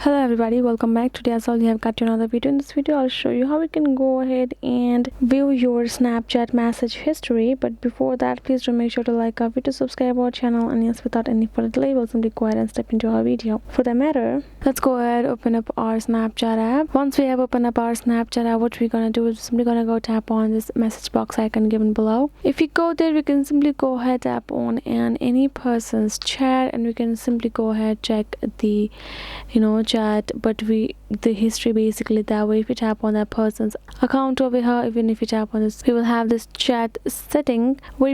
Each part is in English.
Hello everybody, welcome back. Today as well, you have got to another video. In this video I'll show you how we can go ahead and view your Snapchat message history. But before that, please do make sure to like our video, subscribe our channel, and yes, without any further delay, we'll simply go ahead and step into our video. For that matter, let's go ahead, open up our Snapchat app. Once we have opened up our Snapchat app, what we're gonna do is simply gonna go tap on this message box icon given below. If you go there, we can simply go ahead, tap on and any person's chat, and we can simply go ahead, check the chat, but the history basically that way. If you tap on that person's account over here, even if you tap on this, we will have this chat setting where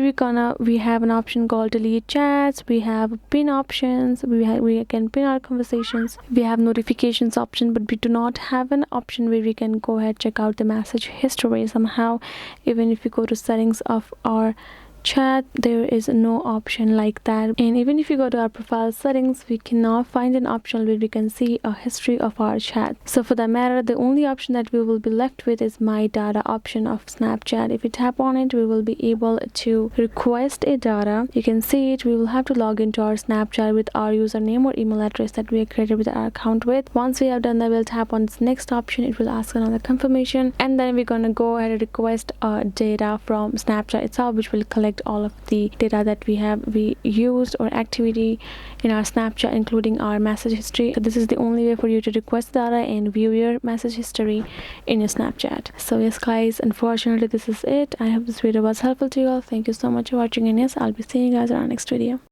we have an option called delete chats. We have pin options. We can pin our conversations. We have notifications option, but we do not have an option where we can go ahead check out the message history somehow. Even if you go to settings of our chat, there is no option like that. And even if you go to our profile settings, we cannot find an option where we can see a history of our chat. So for that matter, the only option that we will be left with is my data option of Snapchat. If we tap on it, we will be able to request a data. You can see it. We will have to log into our Snapchat with our username or email address that we have created with our account with. Once we have done that, we'll tap on this next option. It will ask another confirmation, and then we're gonna go ahead and request data from Snapchat itself, which will collect all of the data that we used or activity in our Snapchat, including our message history. So this is the only way for you to request data and view your message history in your Snapchat. So yes guys, unfortunately this is it. I hope this video was helpful to you all. Thank you so much for watching, and yes, I'll be seeing you guys in our next video.